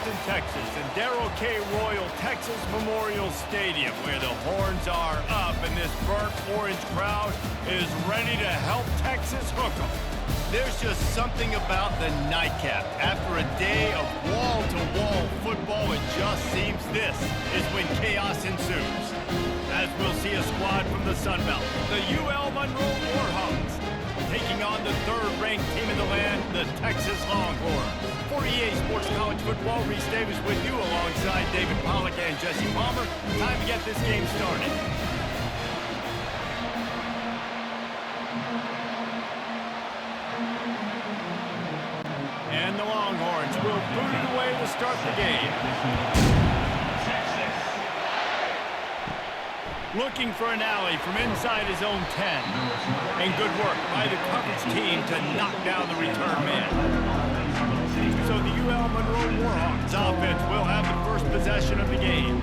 Austin, Texas, and Darrell K. Royal Texas Memorial Stadium, where the horns are up and this burnt orange crowd is ready to help Texas hook 'em. There's just something about the nightcap. After a day of wall-to-wall football, it just seems this is when chaos ensues. As we'll see a squad from the Sun Belt, the UL Monroe Warhawks, taking on the third-ranked team in the land, the Texas Longhorns. For EA Sports College Football, Reese Davis with you alongside David Pollack and Jesse Palmer. Time to get this game started. And the Longhorns will boot it away to start the game. Looking for an alley from inside his own 10. And good work by the coverage team to knock down the return man. So the UL Monroe Warhawks offense will have the first possession of the game.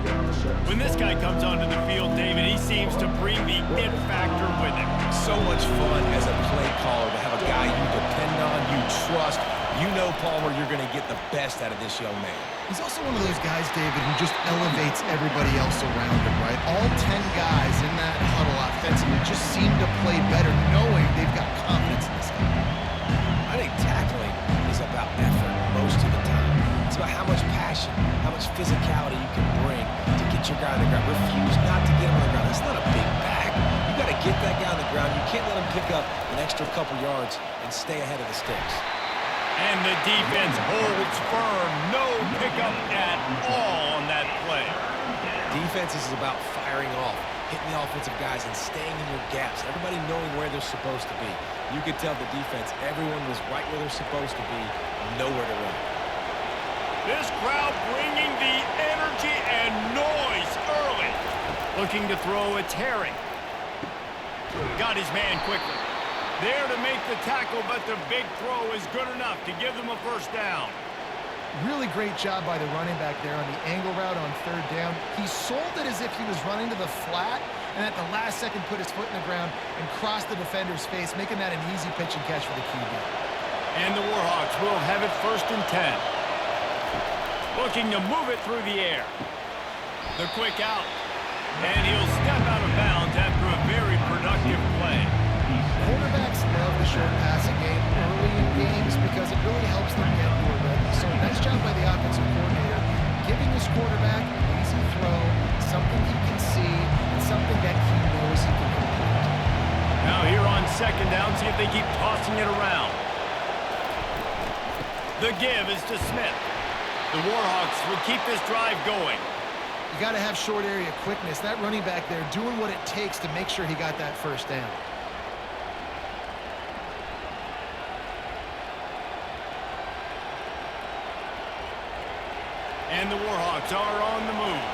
When this guy comes onto the field, David, he seems to bring the it factor with him. So much fun as a play caller to have a guy you depend on, you trust. You know, Palmer, you're going to get the best out of this young man. He's also one of those guys, David, who just elevates everybody else around him, right? All 10 guys in that huddle offensively just seem to play better knowing they've got confidence in this guy. I think tackling is about effort most of the time. It's about how much passion, how much physicality you can bring to get your guy on the ground. Refuse not to get him on the ground. That's not a big bag. You got to get that guy on the ground. You can't let him pick up an extra couple yards and stay ahead of the sticks. And the defense holds firm. No pickup at all on that play. Defense is about firing off, hitting the offensive guys, and staying in your gaps. Everybody knowing where they're supposed to be. You could tell the defense, everyone was right where they're supposed to be, nowhere to run. This crowd bringing the energy and noise early. Looking to throw a Terry. Got his man quickly. There to make the tackle, but the big throw is good enough to give them a first down. Really great job by the running back there on the angle route on third down. He sold it as if he was running to the flat, and at the last second put his foot in the ground and crossed the defender's face, making that an easy pitch and catch for the QB. And the Warhawks will have it 1st and 10. Looking to move it through the air. The quick out. And he'll step out of bounds after a very productive play. Quarterbacks love the short passing game early in games because it really helps them get more ready. So nice job by the offensive coordinator, giving his quarterback an easy throw, something he can see, and something that he knows he can complete. Now here on 2nd down, see if they keep tossing it around. The give is to Smith. The Warhawks will keep this drive going. You got to have short area quickness. That running back there doing what it takes to make sure he got that first down. And the Warhawks are on the move.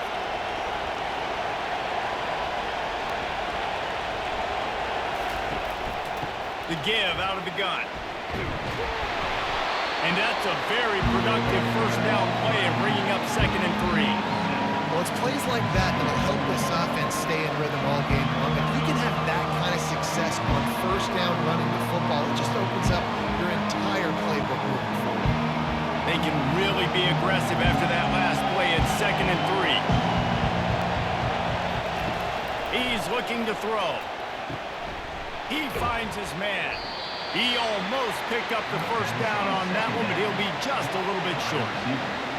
The give out of the gun. And that's a very productive first down play and bringing up 2nd and 3. Well, it's plays like that that'll help this offense stay in rhythm all game long. If you can have that kind of success on first down running the football, it just opens up your entire playbook moving forward. They can really be aggressive after that last play at 2nd and 3. He's looking to throw. He finds his man. He almost picked up the first down on that one, but he'll be just a little bit short.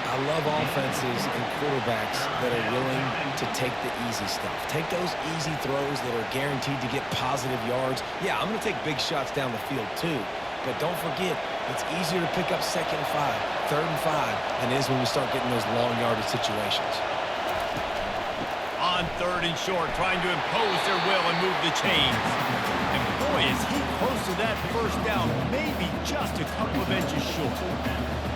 I love offenses and quarterbacks that are willing to take the easy stuff. Take those easy throws that are guaranteed to get positive yards. Yeah, I'm going to take big shots down the field too. But don't forget, it's easier to pick up 2nd and 5, 3rd and 5 than it is when we start getting those long yardage situations. On 3rd and short, trying to impose their will and move the chains. And boy, is he close to that first down, maybe just a couple of inches short.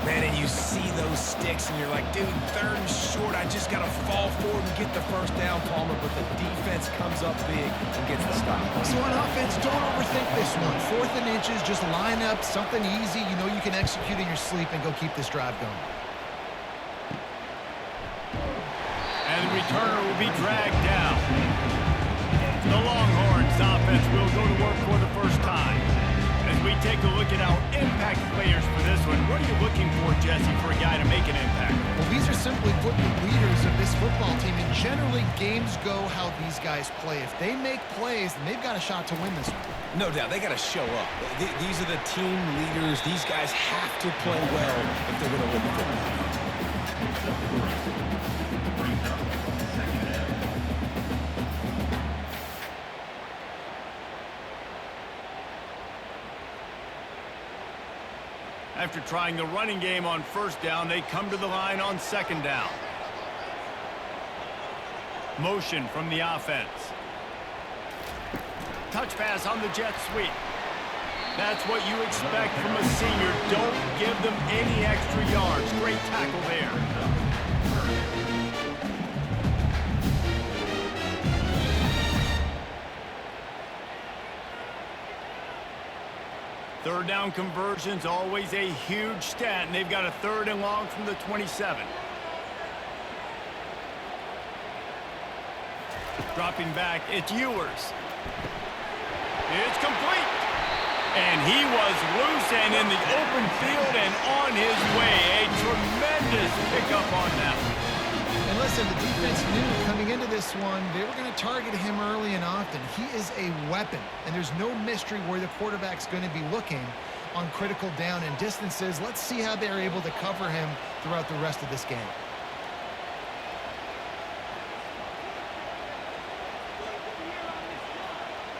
Man, and you see those sticks, and you're like, dude, 3rd and short, I just got to fall forward and get the first down, Palmer, but the defense comes up big and gets the stop. So on offense, don't overthink this one. 4th and inches, just line up, something easy you know you can execute in your sleep and go keep this drive going. And the returner will be dragged down. The Longhorns offense will go to work for the first time. As we take a look at our impact players for this one, what are you looking for, Jesse, for a guy to make an impact? Well, we These are simply put the leaders of this football team, and generally games go how these guys play. If they make plays, then they've got a shot to win this one. No doubt, they got to show up. These are the team leaders. These guys have to play well if they're going to win the football game. After trying the running game on first down, they come to the line on second down. Motion from the offense. Touch pass on the jet sweep. That's what you expect from a senior. Don't give them any extra yards. Great tackle there. Third down conversions, always a huge stat, and they've got a 3rd and long from the 27. Dropping back, it's Ewers. It's complete. And he was loose and in the open field and on his way. A tremendous pickup on that one. And listen, the defense knew coming into this one, they were going to target him early and often. He is a weapon, and there's no mystery where the quarterback's going to be looking on critical down and distances. Let's see how they're able to cover him throughout the rest of this game.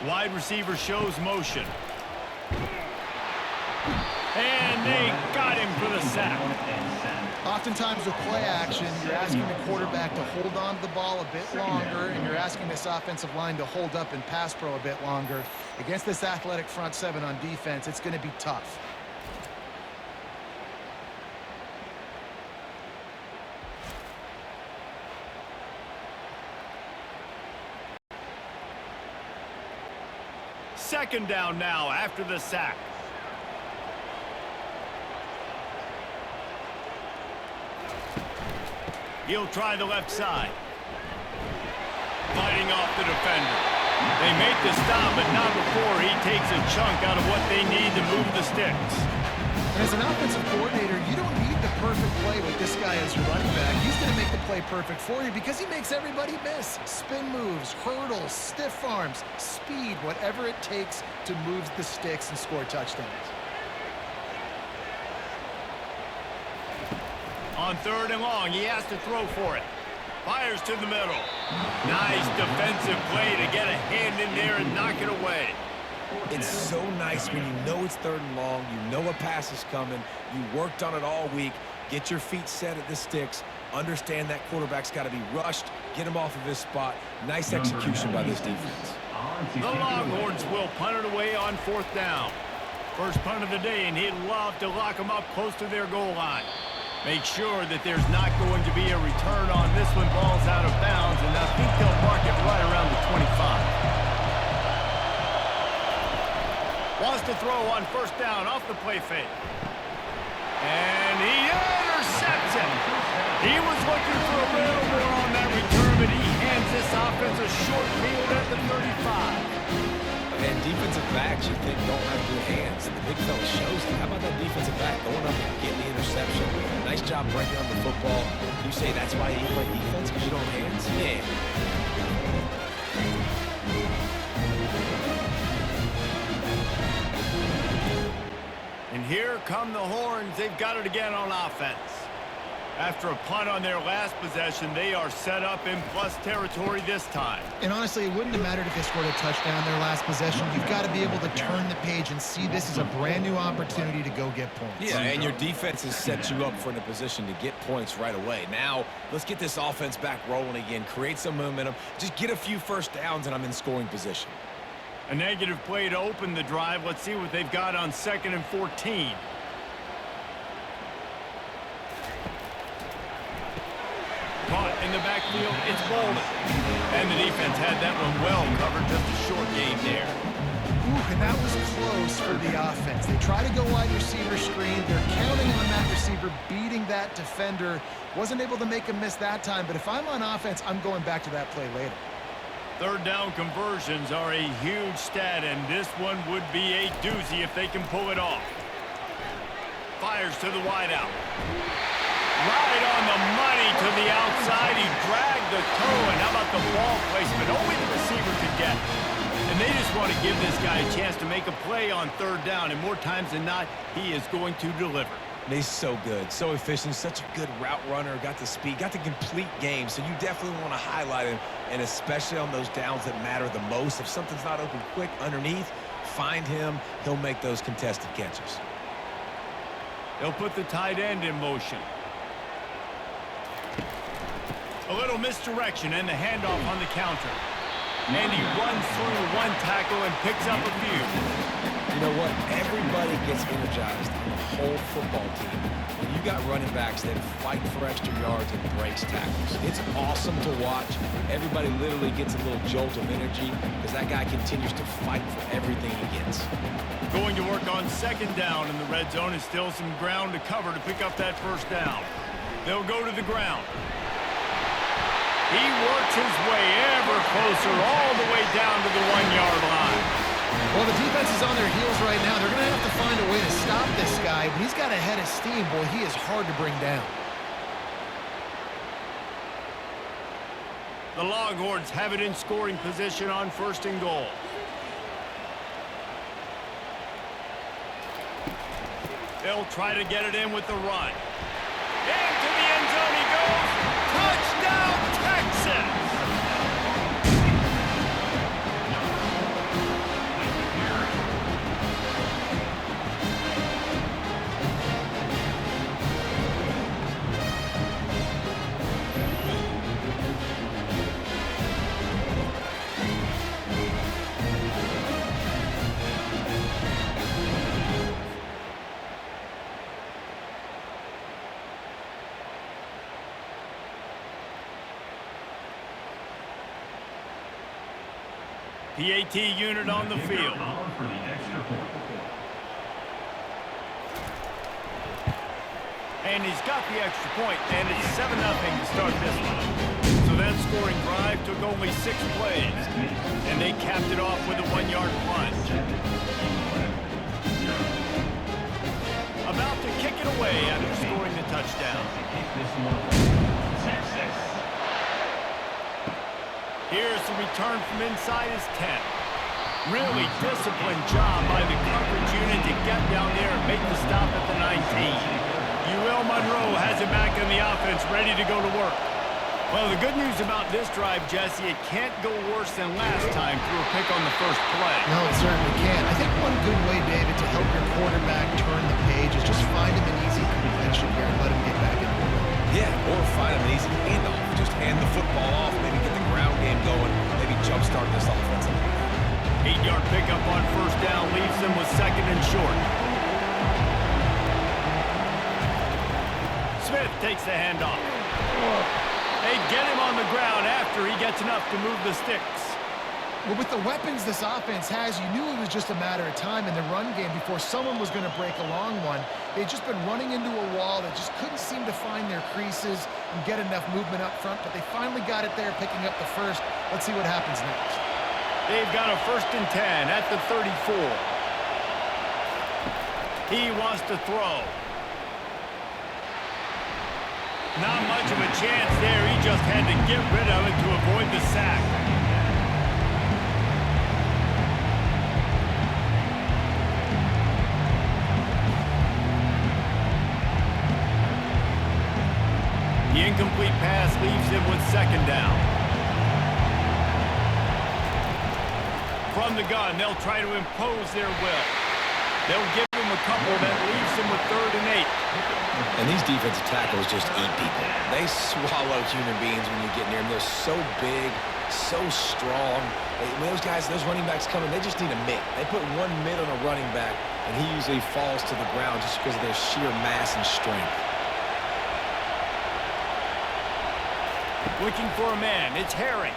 Wide receiver shows motion. And they got him for the sack. Oftentimes with play action, you're asking the quarterback to hold on to the ball a bit longer, and you're asking this offensive line to hold up and pass pro a bit longer. Against this athletic front seven on defense, it's going to be tough. Second down now after the sack. He'll try the left side. Fighting off the defender. They make the stop, but not before he takes a chunk out of what they need to move the sticks. And as an offensive coordinator, you don't need the perfect play with this guy as your running back. He's going to make the play perfect for you because he makes everybody miss. Spin moves, hurdles, stiff arms, speed, whatever it takes to move the sticks and score touchdowns. On 3rd and long, he has to throw for it. Fires to the middle. Nice defensive play to get a hand in there and knock it away. It's so nice when you know it's 3rd and long, you know a pass is coming, you worked on it all week, get your feet set at the sticks, understand that quarterback's got to be rushed, get him off of his spot. Nice execution by this defense. The Longhorns will punt it away on 4th down. First punt of the day, and he'd love to lock them up close to their goal line. Make sure that there's not going to be a return on this one. Ball's out of bounds, and I think they'll mark it right around the 25. Wants to throw on 1st down off the play fake. And he intercepts it. He was looking for a little more on that return, but he hands this offense a short field at the 35. And defensive backs, you think, don't have good hands. And the big fella shows it. How about that defensive back going up and getting the interception? Nice job breaking on the football. You say that's why you play defense, because you don't have hands? Yeah. And here come the Horns. They've got it again on offense. After a punt on their last possession, they are set up in plus territory this time. And honestly, it wouldn't have mattered if they scored a touchdown their last possession. You've got to be able to turn the page and see this is a brand new opportunity to go get points. Yeah, and your defense has set you up for in a position to get points right away. Now, let's get this offense back rolling again, create some momentum, just get a few first downs, and I'm in scoring position. A negative play to open the drive. Let's see what they've got on 2nd and 14. Caught in the backfield, it's Bolden. And the defense had that one well covered, just a short game there. Ooh, and that was close for the offense. They try to go wide receiver screen. They're counting on that receiver beating that defender. Wasn't able to make him miss that time, but if I'm on offense, I'm going back to that play later. 3rd down conversions are a huge stat, and this one would be a doozy if they can pull it off. Fires to the wideout. Right on the money. to the outside. He dragged the toe, and how about the ball placement? Only the receiver could get. And they just want to give this guy a chance to make a play on third down, and more times than not, he is going to deliver. He's so good, so efficient, such a good route runner, got the speed, got the complete game, so you definitely want to highlight him, and especially on those downs that matter the most. If something's not open quick underneath, find him. He'll make those contested catches. They'll put the tight end in motion. A little misdirection and the handoff on the counter. And he runs through one tackle and picks up a few. You know what? Everybody gets energized on the whole football team when you got running backs that fight for extra yards and breaks tackles. It's awesome to watch. Everybody literally gets a little jolt of energy because that guy continues to fight for everything he gets. Going to work on second down in the red zone, and still some ground to cover to pick up that first down. They'll go to the ground. He works his way ever closer all the way down to the 1-yard line. Well, the defense is on their heels right now. They're going to have to find a way to stop this guy. But he's got a head of steam. Boy, he is hard to bring down. The Longhorns have it in scoring position on first and goal. They'll try to get it in with the run. Into the end zone he goes. Touchdown, Texas! PAT unit on the field. And he's got the extra point, and it's 7-0 to start this one. So that scoring drive took only 6 plays, and they capped it off with a 1-yard plunge. About to kick it away after scoring the touchdown. Here's the return from inside his 10. Really disciplined job by the coverage unit to get down there and make the stop at the 19. UL Monroe has it back in the offense, ready to go to work. Well, the good news about this drive, Jesse, it can't go worse than last time through a pick on the first play. No, it certainly can't. I think one good way, David, to help your quarterback turn the page is just find him an easy completion here and let him get back in the run. Yeah, or find him an easy handoff. Just hand the football off, maybe get the ground game going, maybe jumpstart this offense. 8-yard pickup on first down leaves them with second and short. Smith takes the handoff. They get him on the ground after he gets enough to move the sticks. Well, with the weapons this offense has, you knew it was just a matter of time in the run game before someone was going to break a long one. They'd just been running into a wall that just couldn't seem to find their creases and get enough movement up front, but they finally got it there, picking up the first. Let's see what happens next. They've got a 1st and 10 at the 34. He wants to throw. Not much of a chance there. He just had to get rid of it to avoid the sack. The incomplete pass leaves him with second down. From the gun, they'll try to impose their will. They'll give him a couple that leaves him with 3rd and 8. And these defensive tackles just eat people. They swallow human beings when you get near them. They're so big, so strong. When those guys, those running backs come in, they just need a mitt. They put one mitt on a running back, and he usually falls to the ground just because of their sheer mass and strength. Looking for a man. It's Herring.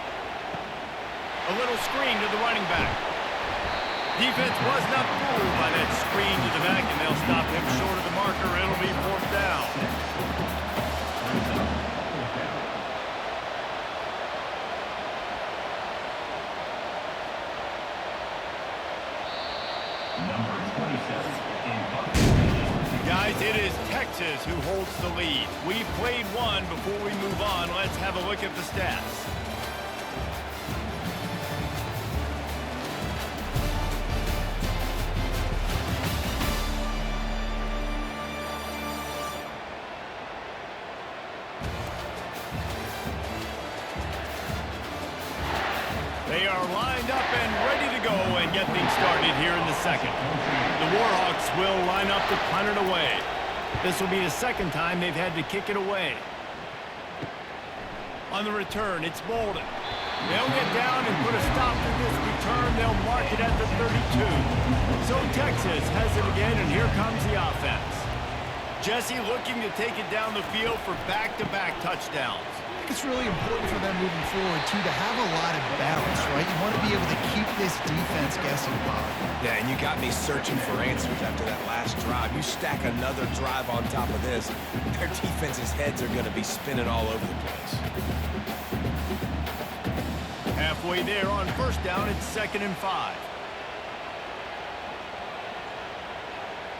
A little screen to the running back. Defense was not fooled by that screen to the back, and they'll stop him short of the marker. It'll be 4th down. Guys, it is Texas is who holds the lead. We played one. Before we move on, let's have a look at the stats. They are lined up and ready to go and get things started here in the second. The Warhawks will line up to punt it away. This will be the second time they've had to kick it away. On the return, it's Bolden. They'll get down and put a stop to this return. They'll mark it at the 32. So Texas has it again, and here comes the offense. Jesse looking to take it down the field for back-to-back touchdowns. It's really important for them moving forward, too, to have a lot of balance, right? You want to be able to keep this defense guessing, Bob. Yeah, and you got me searching for answers after that last drive. You stack another drive on top of this, their defense's heads are going to be spinning all over the place. Halfway there on first down, it's 2nd and 5.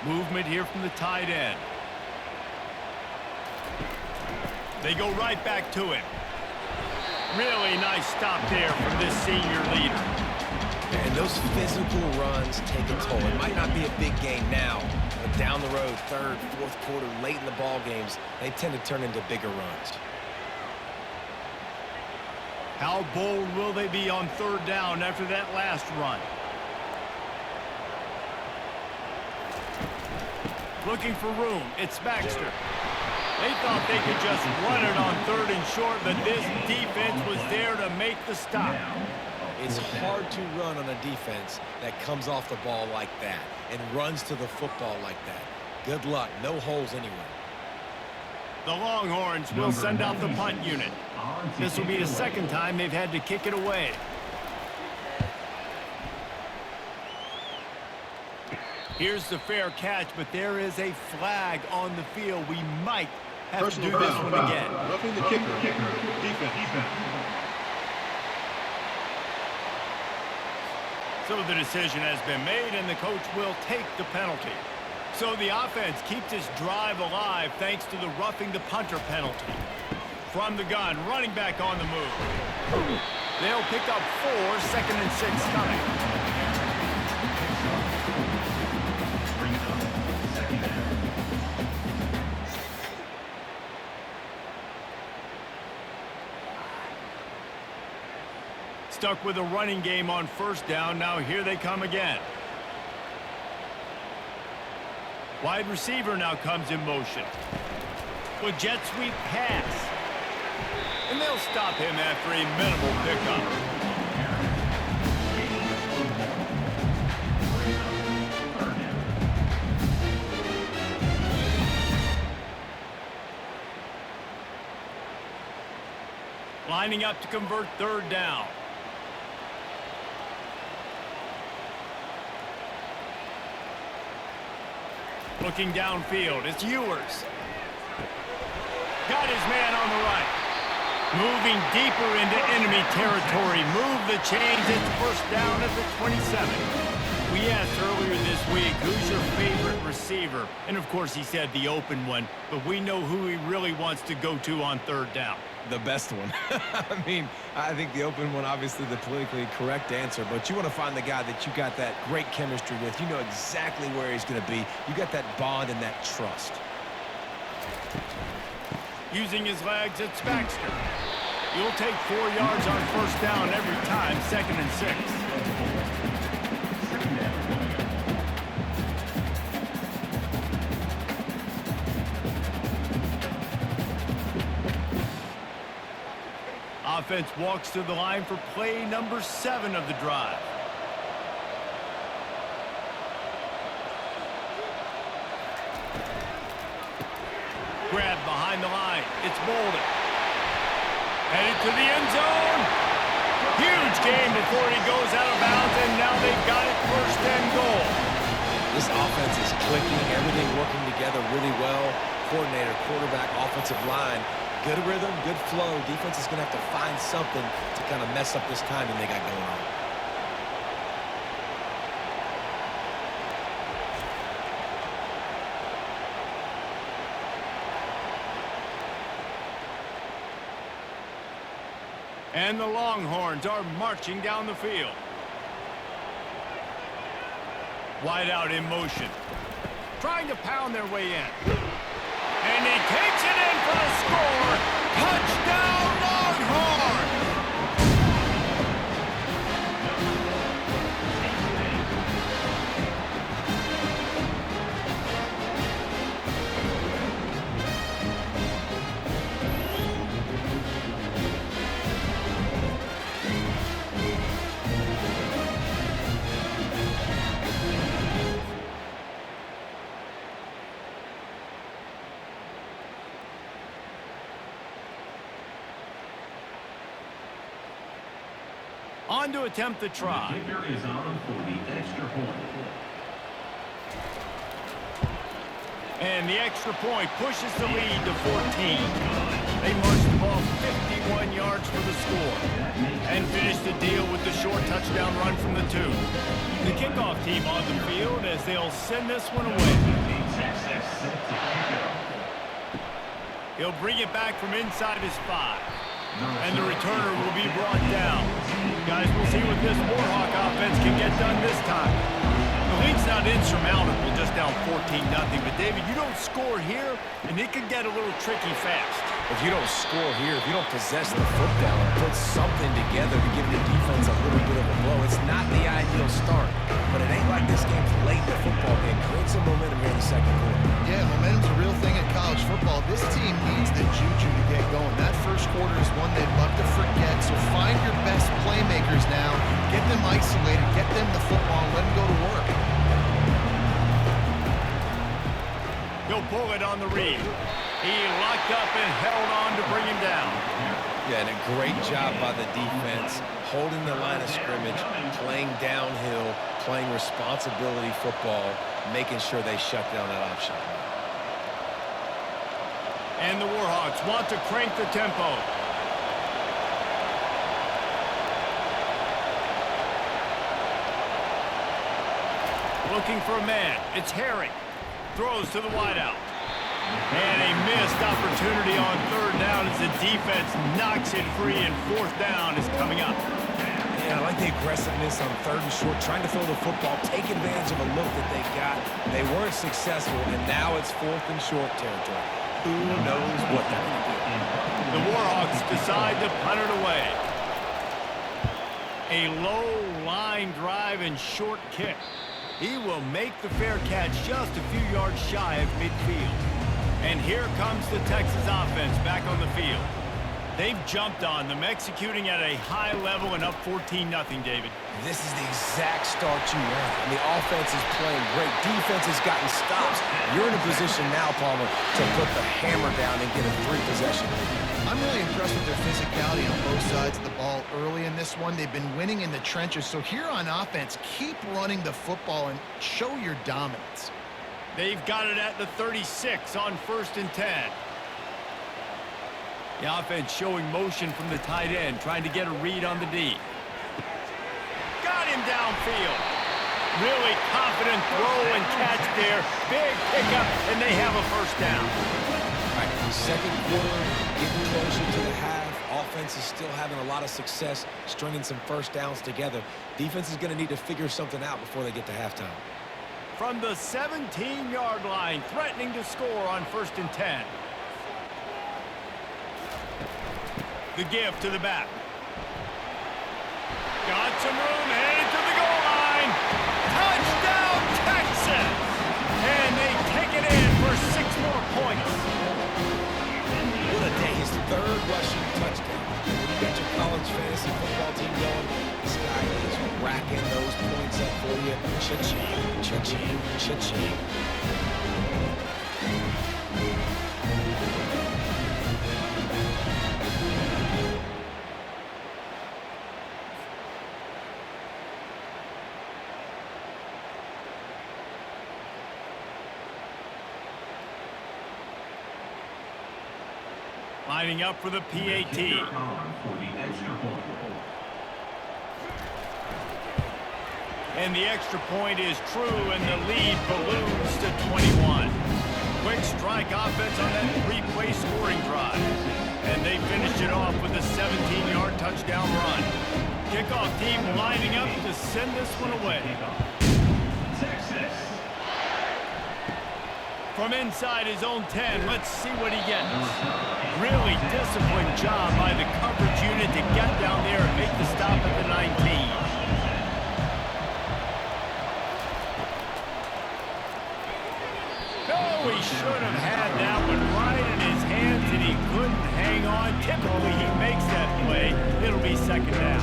Movement here from the tight end. They go right back to him. Really nice stop there from this senior leader. And those physical runs take a toll. It might not be a big game now, but down the road, third, fourth quarter, late in the ball games, they tend to turn into bigger runs. How bold will they be on 3rd down after that last run? Looking for room. It's Baxter. They thought they could just run it on 3rd and short, but this defense was there to make the stop. It's hard to run on a defense that comes off the ball like that and runs to the football like that. Good luck. No holes anywhere. The Longhorns will send out the punt unit. This will be the second time they've had to kick it away. Here's the fair catch, but there is a flag on the field. We might have to do this one again. Roughing the kicker. Defense. So the decision has been made, and the coach will take the penalty. So the offense keeps its drive alive thanks to the roughing the punter penalty. From the gun, running back on the move. They'll pick up 4, 2nd and 6 coming. Stuck with a running game on 1st down. Now here they come again. Wide receiver now comes in motion. With jet sweep pass. And they'll stop him after a minimal pickup. Lining up to convert 3rd down. Looking downfield, it's Ewers. Got his man on the right. Moving deeper into enemy territory. Move the chains. It's 1st down at the 27. We asked earlier this week, who's your favorite receiver? And of course he said the open one, but we know who he really wants to go to on 3rd down. The best one. I mean, I think the open one, obviously the politically correct answer, but you want to find the guy that you got that great chemistry with. You know exactly where he's going to be. You got that bond and that trust. Using his legs, it's Baxter. You'll take 4 yards on 1st down every time, 2nd and 6. Offense walks to the line for play number 7 of the drive. Grab behind the line. It's Bolden. Headed to the end zone. Huge game before he goes out of bounds, and now they've got it 1st and goal. This offense is clicking, everything working together really well. Coordinator, quarterback, offensive line. Good rhythm, good flow. Defense is going to have to find something to kind of mess up this timing they got going on. And the Longhorns are marching down the field. Wide out in motion. Trying to pound their way in. And he takes it in for the score. Touchdown, Longhorns! On to attempt the try. Kicker is on for the extra point. And the extra point pushes the lead to 14. They march the ball 51 yards for the score. And finish the deal with the short touchdown run from the 2. The kickoff team on the field as they'll send this one away. He'll bring it back from inside his 5. And the returner will be brought down. Guys, we'll see what this Warhawk offense can get done this time. The lead's not insurmountable, just down 14-0. But, David, you don't score here, and it can get a little tricky fast. If you don't score here, if you don't possess the football and put something together to give the defense a little bit of a blow, it's not the ideal start. But it ain't like this game's late in the football game. Create some momentum here in the second quarter. Yeah, momentum's a real thing in college football. This team needs the juju to get going. That first quarter is one they'd love to forget. So find your best playmakers now. Get them isolated. Get them the football and let them go to work. He'll pull it on the read. He locked up and held on to bring him down. Yeah, and a great job by the defense, holding the line of scrimmage, playing downhill, playing responsibility football, making sure they shut down that option. And the Warhawks want to crank the tempo. Looking for a man. It's Herring. Throws to the wideout. And a missed opportunity on 3rd down as the defense knocks it free, and 4th down is coming up. Yeah, I like the aggressiveness on 3rd and short, trying to throw the football, take advantage of a look that they got. They weren't successful, and now it's 4th and short territory. Who knows what they're going to do? The Warhawks decide to punt it away. A low line drive and short kick. He will make the fair catch just a few yards shy of midfield. And here comes the Texas offense back on the field. They've jumped on them, executing at a high level and up 14-0, David. This is the exact start you want. And the offense is playing great. Defense has gotten stops. You're in a position now, Palmer, to put the hammer down and get a 3-possession. I'm really impressed with their physicality on both sides of the ball early in this one. They've been winning in the trenches. So here on offense, keep running the football and show your dominance. They've got it at the 36 on 1st and 10. The offense showing motion from the tight end, trying to get a read on the D. Got him downfield. Really confident throw and catch there. Big pickup, and they have a 1st down. All right, second quarter, getting closer to the half. Offense is still having a lot of success stringing some 1st downs together. Defense is going to need to figure something out before they get to halftime. From the 17-yard line, threatening to score on 1st and 10. The give to the back. Got some room, headed to the goal line. Touchdown, Texas! And they take it in for 6 more points. What a day. His 3rd rushing touchdown. When you got your college fantasy football team going, this guy is racking those points up for you. Cha-ching, cha-ching, cha-ching. Lining up for the PAT. And the extra point is true, and the lead balloons to 21. Quick strike offense on that 3-play scoring drive. And they finished it off with a 17-yard touchdown. touchdown run. Kickoff team lining up to send this one away. Texas. From inside his own 10, let's see what he gets. Really disciplined job by the coverage unit to get down there and make the stop at the 19. Oh, he should have had that one right in his hands, and he couldn't hang on. Typically, he makes that play. It'll be second down.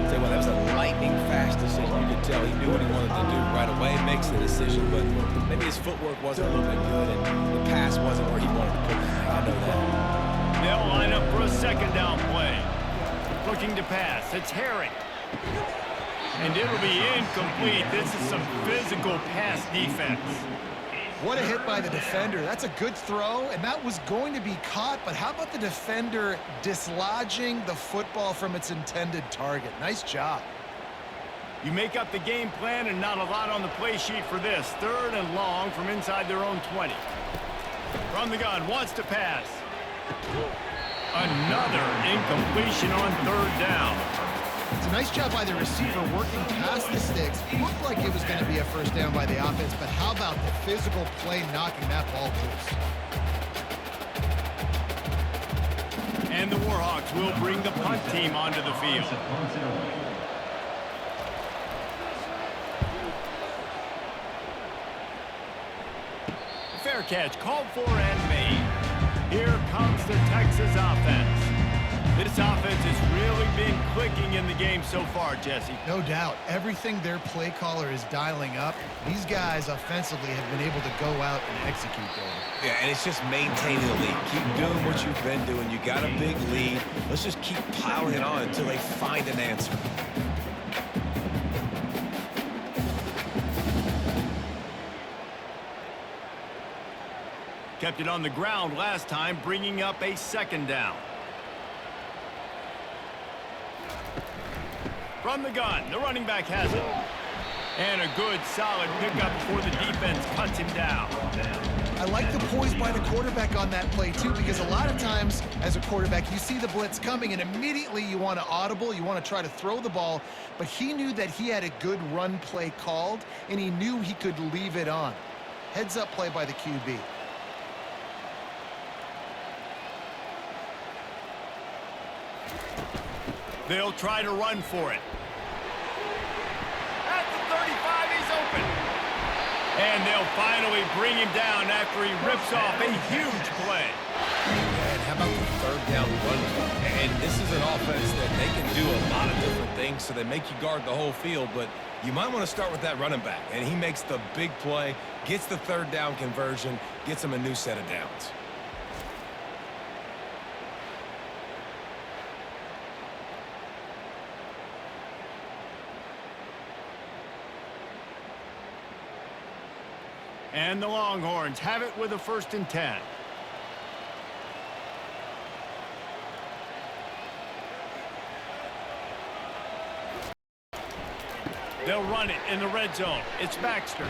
Say, well, that was a lightning-fast decision. You could tell he knew what he wanted to do right away, makes the decision, but maybe his footwork wasn't a little bit good, and the pass wasn't where he wanted to put it. I know that. They'll line up for a second down play. Looking to pass. It's Herring. And it'll be incomplete. This is some physical pass defense. What a hit by the defender. That's a good throw, and that was going to be caught, but how about the defender dislodging the football from its intended target? Nice job. You make up the game plan and not a lot on the play sheet for this. Third and long from inside their own 20. From the gun, wants to pass. Another incompletion on third down. It's a nice job by the receiver working past the sticks. Looked like it was going to be a first down by the offense, but how about the physical play knocking that ball loose? And the Warhawks will bring the punt team onto the field. Fair catch, called for and made. Here comes the Texas offense. This offense has really been clicking in the game so far, Jesse. No doubt. Everything their play caller is dialing up, these guys offensively have been able to go out and execute there. Yeah, and it's just maintaining the lead. Keep doing what you've been doing. You got a big lead. Let's just keep piling it on until they find an answer. Kept it on the ground last time, bringing up a second down. From the gun, the running back has it. And a good, solid pickup before the defense cuts him down. I like the poise by the quarterback on that play, too, because a lot of times, as a quarterback, you see the blitz coming, and immediately you want to audible, you want to try to throw the ball, but he knew that he had a good run play called, and he knew he could leave it on. Heads-up play by the QB. They'll try to run for it. At the 35, he's open. And they'll finally bring him down after he rips off a huge play. And how about the third down run? And this is an offense that they can do a lot of different things, so they make you guard the whole field, but you might want to start with that running back. And he makes the big play, gets the third down conversion, gets him a new set of downs. And the Longhorns have it with a 1st and 10. They'll run it in the red zone. It's Baxter.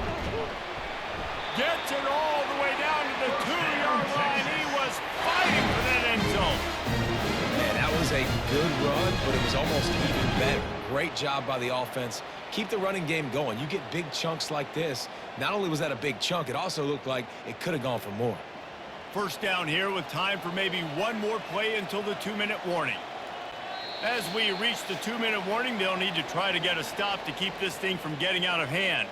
Gets it all the way down to the 2-yard line. He was fighting for that end zone. Man, that was a good run, but it was almost even better. Great job by the offense. Keep the running game going. You get big chunks like this. Not only was that a big chunk, it also looked like it could have gone for more. First down here with time for maybe one more play until the 2-minute warning. As we reach the 2-minute warning, they'll need to try to get a stop to keep this thing from getting out of hand.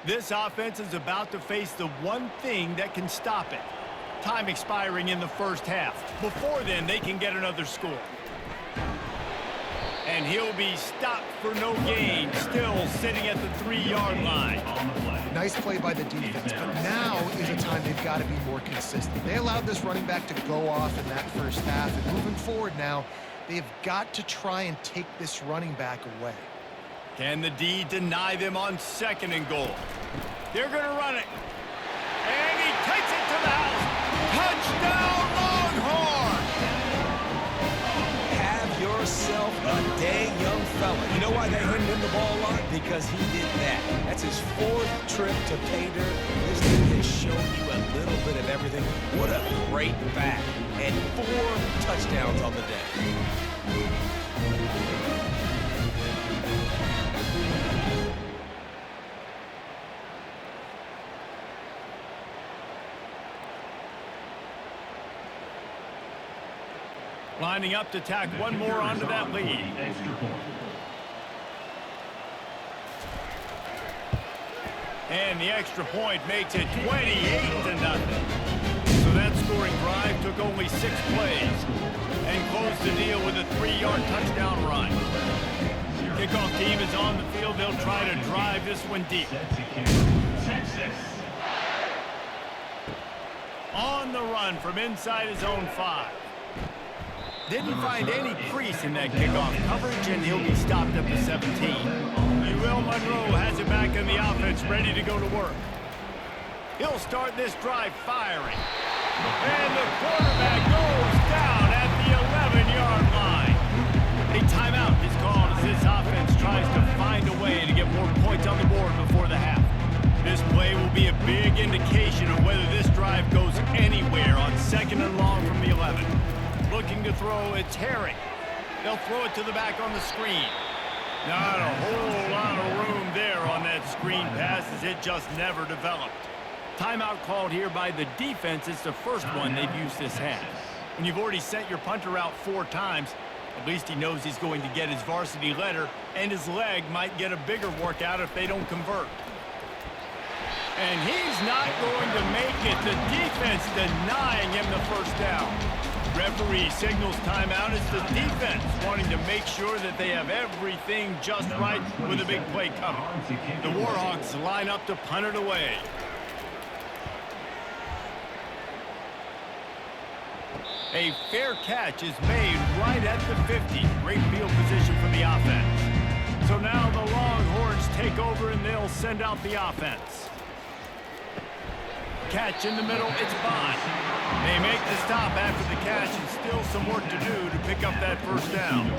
This offense is about to face the one thing that can stop it. Time expiring in the first half. Before then, they can get another score. And he'll be stopped for no gain, still sitting at the 3-yard line. Nice play by the defense, but now is a time they've got to be more consistent. They allowed this running back to go off in that first half, and moving forward now, they've got to try and take this running back away. Can the D deny them on 2nd and goal? They're going to run it. And he takes it to the house. Touchdown, Longhorns! Have yourself a dang young fella. You know why they handed him the ball a lot? Because he did that. That's his 4th trip to pay dirt. This dude has shown you a little bit of everything. What a great back. And 4 touchdowns on the day. Lining up to tack one more onto that lead. And the extra point makes it 28-0. So that scoring drive took only 6 plays and closed the deal with a 3-yard touchdown run. Kickoff team is on the field. They'll try to drive this one deep. Texas. On the run from inside his own 5. Didn't find any crease in that kickoff coverage, and he'll be stopped at the 17. UL Monroe has it back in the offense, ready to go to work. He'll start this drive firing. And the quarterback goes down at the 11-yard line. A timeout is called as this offense tries to find a way to get more points on the board before the half. This play will be a big indication of whether this drive goes anywhere on 2nd and long from the 11. Looking to throw, it's Herring. They'll throw it to the back on the screen. Not a whole lot of room there on that screen pass as it just never developed. Timeout called here by the defense. It's the first one they've used this half. When you've already sent your punter out 4 times, at least he knows he's going to get his varsity letter, and his leg might get a bigger workout if they don't convert. And he's not going to make it. The defense denying him the first down. Referee signals timeout as the defense wanting to make sure that they have everything just right with a big play coming. The Warhawks line up to punt it away. A fair catch is made right at the 50. Great field position for the offense. So now the Longhorns take over and they'll send out the offense. Catch in the middle, it's Bond. They make the stop after the catch and still some work to do to pick up that first down.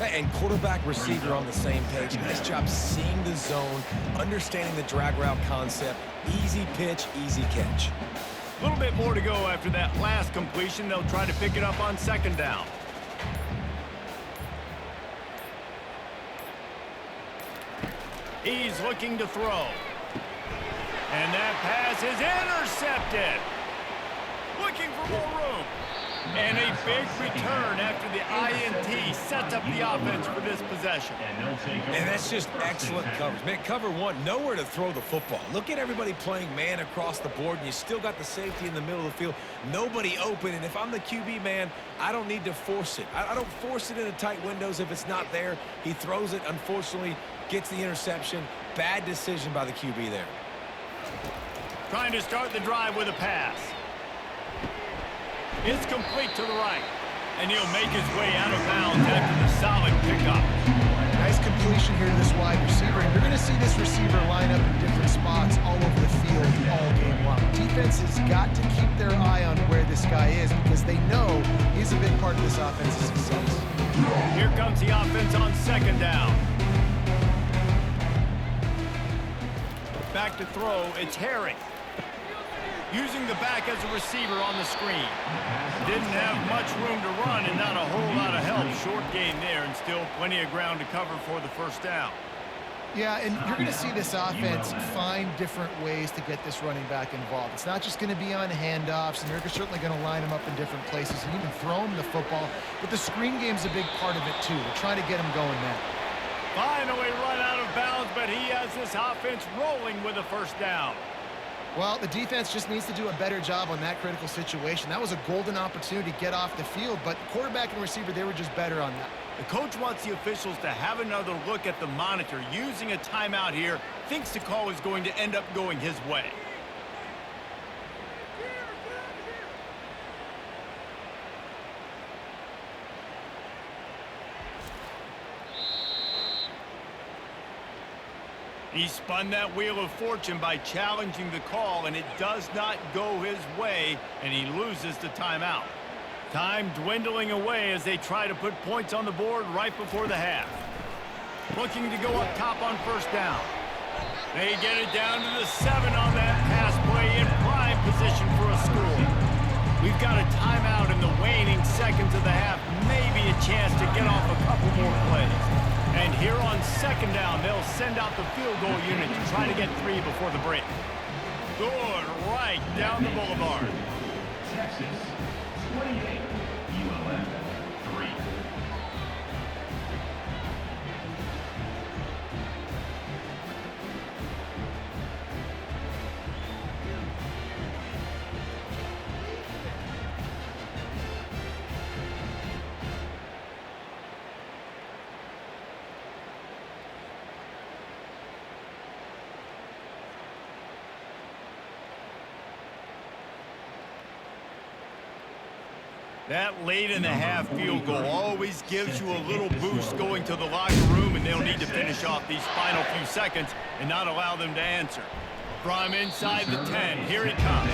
And quarterback receiver on the same page. Nice job seeing the zone, understanding the drag route concept. Easy pitch, easy catch. A little bit more to go after that last completion. They'll try to pick it up on 2nd down. He's looking to throw. And that pass is intercepted. Looking for more room. And a big return after the INT sets up the offense for this possession. And that's just excellent coverage. Man, cover 1, nowhere to throw the football. Look at everybody playing man across the board, and you still got the safety in the middle of the field. Nobody open, and if I'm the QB, man, I don't need to force it. I don't force it into tight windows if it's not there. He throws it, unfortunately, gets the interception. Bad decision by the QB there. Trying to start the drive with a pass. It's complete to the right. And he'll make his way out of bounds after the solid pickup. Nice completion here to this wide receiver. And you're going to see this receiver line up in different spots all over the field all game long. Defense has got to keep their eye on where this guy is because they know he's a big part of this offense's success. Here comes the offense on 2nd down. Back to throw, it's Herring. Using the back as a receiver on the screen. Didn't have much room to run and not a whole lot of help. Short gain there and still plenty of ground to cover for the first down. Yeah, and you're going to see this offense find different ways to get this running back involved. It's not just going to be on handoffs, and they're certainly going to line him up in different places and even throw him the football. But the screen game's a big part of it, too. They're trying to get him going now. Finally run out of bounds, but he has this offense rolling with a first down. Well, the defense just needs to do a better job on that critical situation. That was a golden opportunity to get off the field, but quarterback and receiver, they were just better on that. The coach wants the officials to have another look at the monitor. Using a timeout here, thinks the call is going to end up going his way. He spun that wheel of fortune by challenging the call, and it does not go his way, and he loses the timeout. Time dwindling away as they try to put points on the board right before the half. Looking to go up top on 1st down. They get it down to the 7 on that pass play in prime position for a score. the half, maybe a chance to get off a couple more plays. And here on second down, they'll send out the field goal unit to try to get 3 before the break. Good, right down the boulevard. Texas, 28, UL 3. That late in the half field goal always gives you a little boost going to the locker room, and they'll need to finish off these final few seconds and not allow them to answer. From inside the 10, here he comes.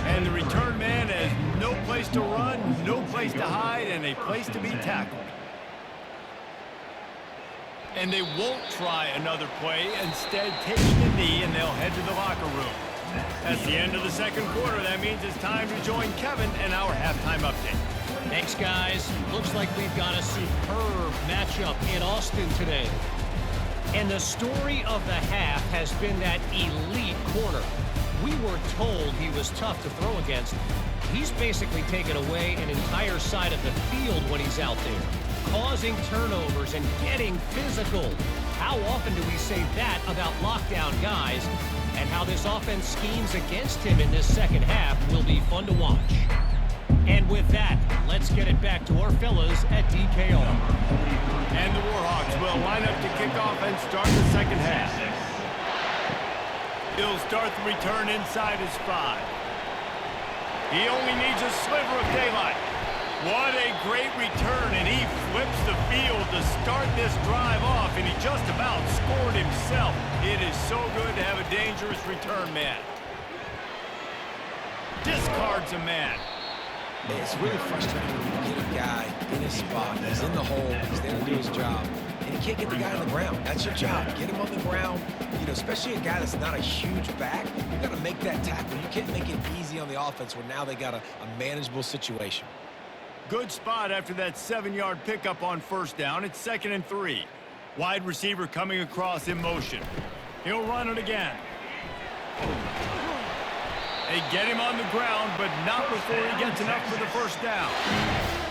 And the return man has no place to run, no place to hide, and a place to be tackled. And they won't try another play, instead taking a knee, and they'll head to the locker room. That's the end of the second quarter. That means it's time to join Kevin and our halftime update. Thanks, guys. Looks like we've got a superb matchup in Austin today. And the story of the half has been that elite corner. We were told he was tough to throw against. He's basically taken away an entire side of the field when he's out there, causing turnovers and getting physical. How often do we say that about lockdown guys? And how this offense schemes against him in this second half will be fun to watch. And with that, let's get it back to our fellas at DKR. And the Warhawks will line up to kick off and start the second half. He'll start the return inside his 5. He only needs a sliver of daylight. What a great return, and he flips the field to start this drive off, and he just about scored himself. It is so good to have a dangerous return man. Discards a man. It's really frustrating when you get a guy in his spot. He's in the hole. He's there to do his job. And you can't get the guy on the ground. That's your job. Get him on the ground. You know, especially a guy that's not a huge back. You got to make that tackle. You can't make it easy on the offense where now they got a manageable situation. Good spot after that 7-yard pickup on first down. It's 2nd and 3. Wide receiver coming across in motion. He'll run it again. They get him on the ground, but not before he gets enough for the first down.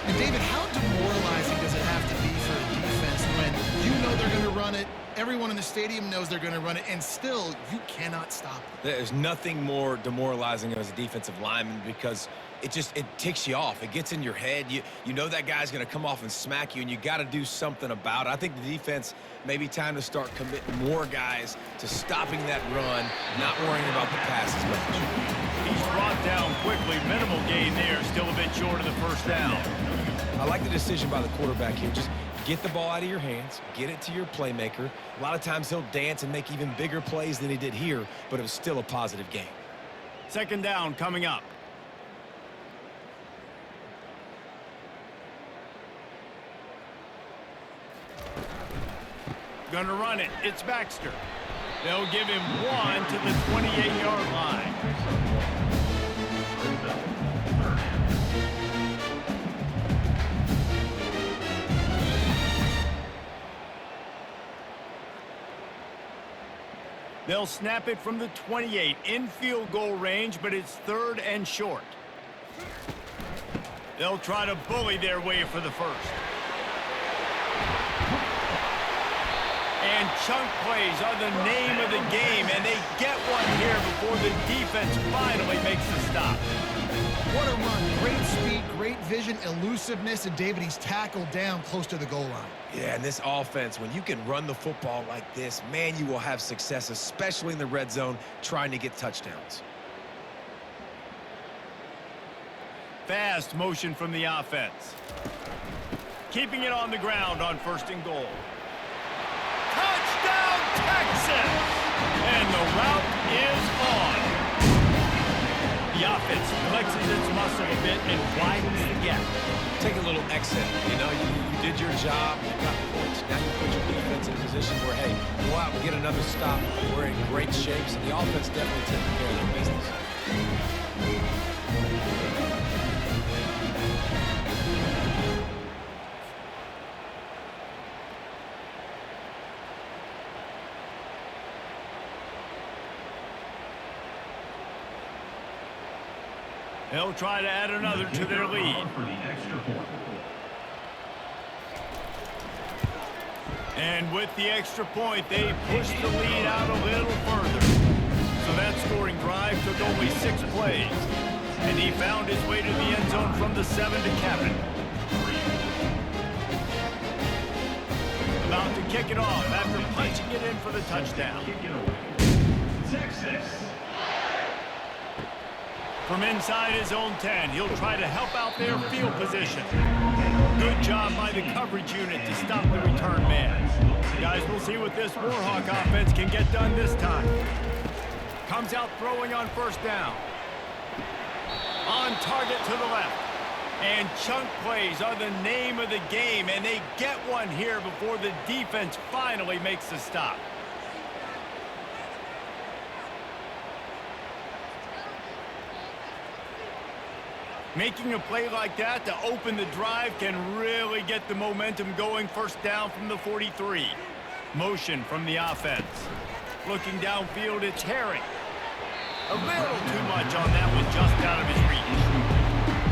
And David, how demoralizing does it have to be for a defense when you know they're going to run it, everyone in the stadium knows they're going to run it, and still you cannot stop it? There's nothing more demoralizing as a defensive lineman because it ticks you off. It gets in your head. You know that guy's going to come off and smack you, and you got to do something about it. I think the defense may be time to start committing more guys to stopping that run, not worrying about the passes much. He's brought down quickly. Minimal gain there. Still a bit short of the first down. I like the decision by the quarterback here. Just get the ball out of your hands, get it to your playmaker. A lot of times he'll dance and make even bigger plays than he did here, but it was still a positive game. Second down coming up. Gonna run it. It's Baxter. They'll give him 1 to the 28-yard line. They'll snap it from the 28 in field goal range, but it's 3rd and short. They'll try to bully their way for the first. And chunk plays are the name of the game, and they get one here before the defense finally makes the stop. What a run. Great speed, great vision, elusiveness, and David, he's tackled down close to the goal line. Yeah, and this offense, when you can run the football like this, man, you will have success, especially in the red zone, trying to get touchdowns. Fast motion from the offense. Keeping it on the ground on 1st and goal. Touchdown, Texas! And the route is on. The offense flexes its muscle a bit and widens the gap. Take a little exit. You know, you did your job. You got points. Now you put your defense in a position where, hey, go out and get another stop. We're in great shape. So the offense definitely taking care of their business. They'll try to add another to their lead. For the extra point. And with the extra point, they push the lead out a little further. So that scoring drive took only 6 plays. And he found his way to the end zone from the 7 to cap it. About to kick it off after punching it in for the touchdown. Texas. From inside his own 10, he'll try to help out their field position. Good job by the coverage unit to stop the return man. Guys, we'll see what this Warhawk offense can get done this time. Comes out throwing on first down. On target to the left. And chunk plays are the name of the game, and they get one here before the defense finally makes the stop. Making a play like that to open the drive can really get the momentum going. First down from the 43. Motion from the offense. Looking downfield, it's Herring. A little too much on that one, just out of his reach.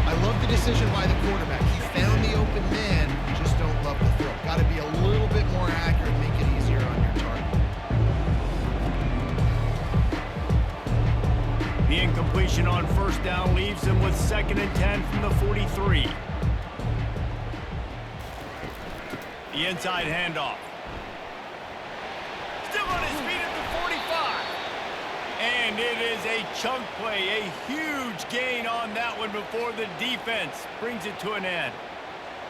I love the decision by the quarterback. He found the open man, just don't love the throw. Got to be a little bit more accurate, make it easier on your target. The incompletion on first down leaves him with 2nd and 10 from the 43. The inside handoff. Still on his feet at the 45. And it is a chunk play, a huge gain on that one before the defense brings it to an end.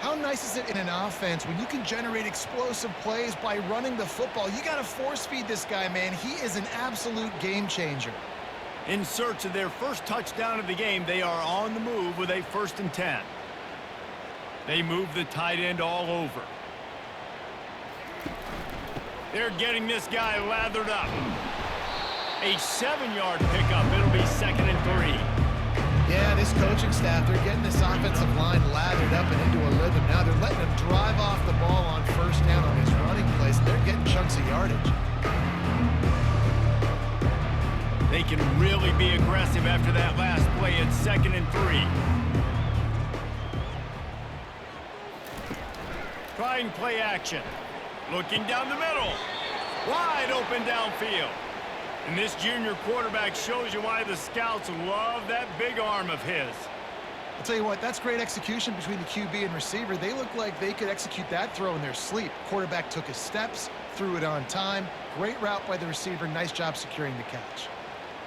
How nice is it in an offense when you can generate explosive plays by running the football? You got to force feed this guy, man. He is an absolute game changer. In search of their first touchdown of the game, they are on the move with a 1st and 10. They move the tight end all over. They're getting this guy lathered up. A 7-yard pickup. It'll be 2nd and 3. Yeah, this coaching staff, they're getting this offensive line lathered up and into a rhythm. Now they're letting him drive off the ball on first down on his running plays, and they're getting chunks of yardage. They can really be aggressive after that last play. It's 2nd and 3. Trying play action. Looking down the middle. Wide open downfield. And this junior quarterback shows you why the scouts love that big arm of his. I'll tell you what, that's great execution between the QB and receiver. They look like they could execute that throw in their sleep. Quarterback took his steps, threw it on time. Great route by the receiver. Nice job securing the catch.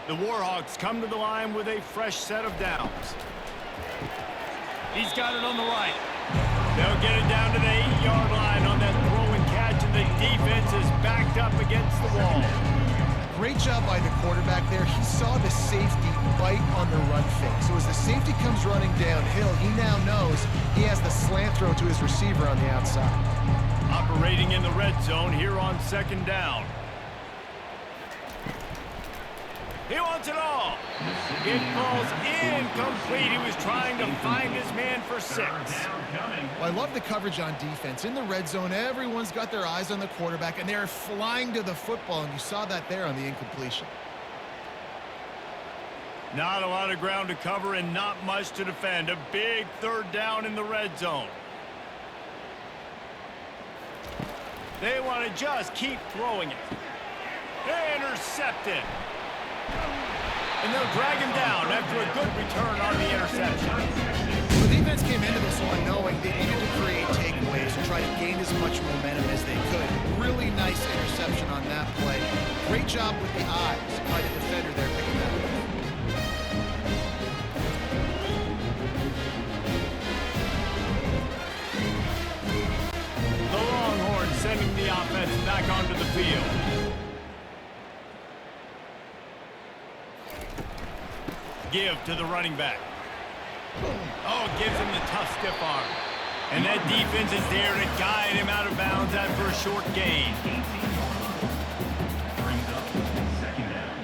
The Warhawks come to the line with a fresh set of downs. He's got it on the right. They'll get it down to the 8-yard line on that throw and catch, and the defense is backed up against the wall. Great job by the quarterback there. He saw the safety bite on the run fake. So as the safety comes running downhill, he now knows he has the slant throw to his receiver on the outside. Operating in the red zone here on 2nd down. He wants it all. It falls incomplete. He was trying to find his man for 6. Well, I love the coverage on defense. In the red zone, everyone's got their eyes on the quarterback, and they're flying to the football, and you saw that there on the incompletion. Not a lot of ground to cover and not much to defend. A big 3rd down in the red zone. They want to just keep throwing it. Intercepted. And they'll drag him down after a good return on the interception. The defense came into this one knowing they needed to create takeaways and try to gain as much momentum as they could. Really nice interception on that play. Great job with the eyes by the defender there picking that up. The Longhorns sending the offense back onto the field. Give to the running back. Oh, gives him the tough stiff arm. And that defense is there to guide him out of bounds after a short gain. Brings up 2nd down.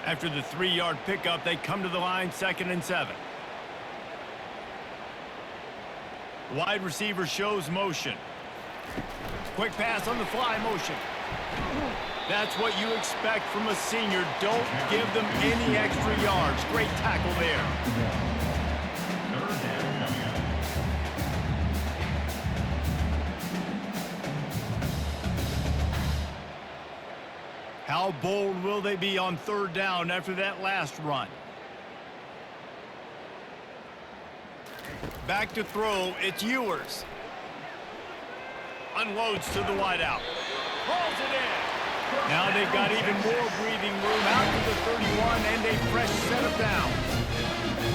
After the 3-yard pickup, they come to the line 2nd and 7. Wide receiver shows motion. Quick pass on the fly motion. That's what you expect from a senior. Don't give them any extra yards. Great tackle there. Third down coming up. How bold will they be on third down after that last run? Back to throw. It's Ewers. Unloads to the wideout. Hauls it in. Now they've got even more breathing room out to the 31 and a fresh set of downs.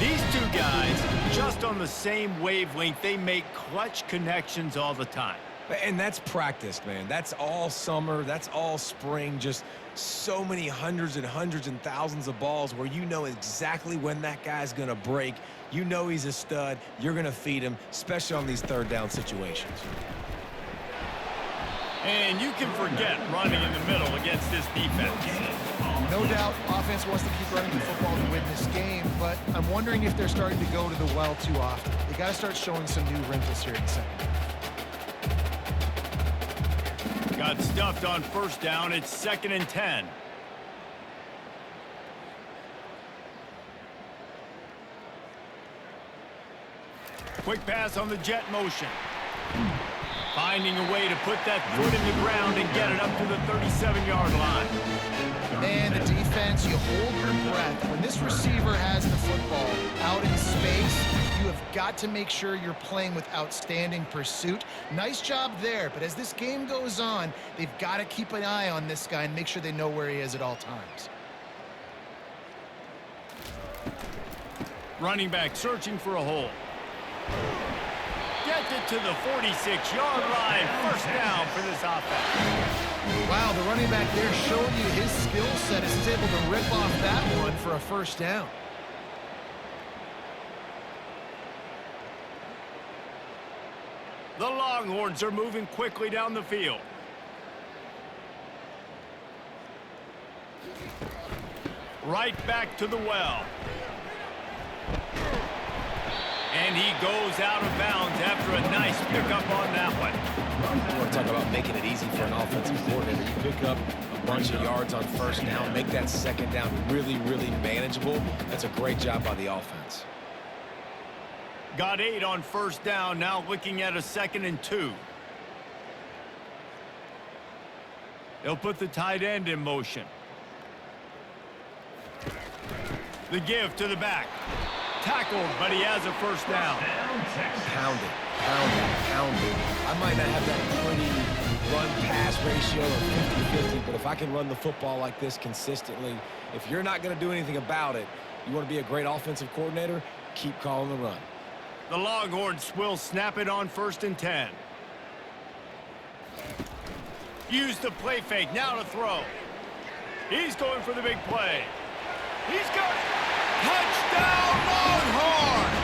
These two guys, just on the same wavelength, they make clutch connections all the time. And that's practiced, man. That's all summer. That's all spring. Just so many hundreds and thousands of balls where you know exactly when that guy's going to break. You know he's a stud. You're going to feed him, especially on these third down situations. And you can forget running in the middle against this defense. No doubt, offense wants to keep running the football to win this game, but I'm wondering if they're starting to go to the well too often. They got to start showing some new wrinkles here in the second half. Got stuffed on first down. It's 2nd and 10. Quick pass on the jet motion. Finding a way to put that foot in the ground and get it up to the 37-yard line. Man, the defense, you hold your breath. When this receiver has the football out in space, you have got to make sure you're playing with outstanding pursuit. Nice job there, but as this game goes on, they've got to keep an eye on this guy and make sure they know where he is at all times. Running back searching for a hole. Gets it to the 46-yard line. First down for this offense. Wow, the running back there showing you his skill set as he's able to rip off that one for a first down. The Longhorns are moving quickly down the field. Right back to the well. And he goes out of bounds after a nice pickup on that one. You want to talk about making it easy for an offensive coordinator. You pick up a bunch of yards on first down, make that second down really, really manageable. That's a great job by the offense. Got 8 on first down, now looking at a 2nd and 2. They'll put the tight end in motion. The give to the back. Tackled, but he has a first down. Pounded. I might not have that pretty run-pass ratio of 50-50, but if I can run the football like this consistently, if you're not going to do anything about it, you want to be a great offensive coordinator, keep calling the run. The Longhorns will snap it on 1st and 10. Use the play fake, now to throw. He's going for the big play. He's got it. Touchdown, Longhorns!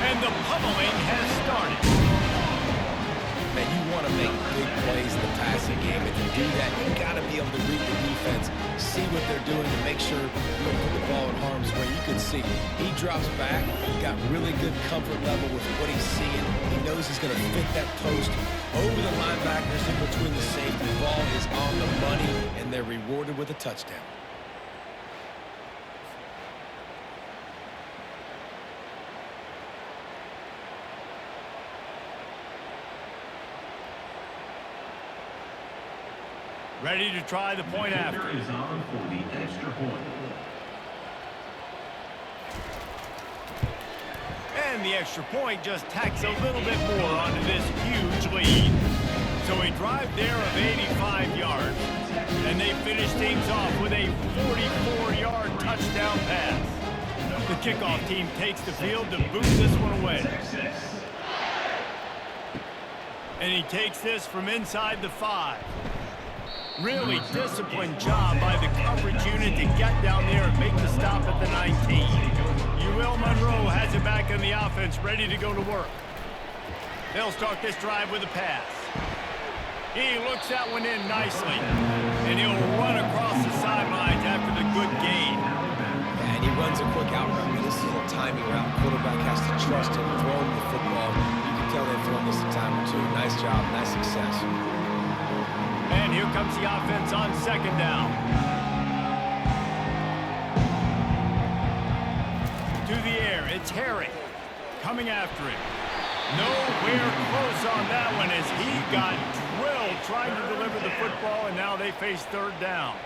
And the pummeling has started. Man, you want to make big plays in the passing game, and to do that, you got to be able to read the defense, see what they're doing to make sure you don't put the ball in harm's way. You can see he drops back, got really good comfort level with what he's seeing. He knows he's going to fit that post over the linebackers in between the safety. Ball is on the money, and they're rewarded with a touchdown. Ready to try the point after. Is on for the extra point. And the extra point just tacks a little bit more onto this huge lead. So a drive there of 85 yards. And they finish things off with a 44-yard touchdown pass. The kickoff team takes the field to boot this one away. And he takes this from inside the 5. Really disciplined job by the coverage unit to get down there and make the stop at the 19. UL Monroe has it back in the offense, ready to go to work. They'll start this drive with a pass. He looks that one in nicely, and he'll run across the sidelines after the good gain. Yeah, and he runs a quick out route. This is a timing route. Quarterback has to trust him, throw him the football. You can tell they've thrown this a time or two. Nice job, nice success. And here comes the offense on second down. To the air, it's Harry coming after him. Nowhere close on that one as he got drilled trying to deliver the football, and now they face third down.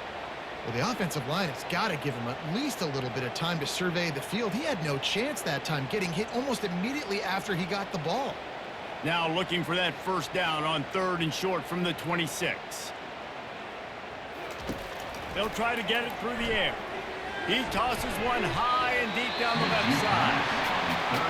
Well, the offensive line has got to give him at least a little bit of time to survey the field. He had no chance that time, getting hit almost immediately after he got the ball. Now looking for that first down on 3rd and short from the 26. They'll try to get it through the air. He tosses one high and deep down the left side.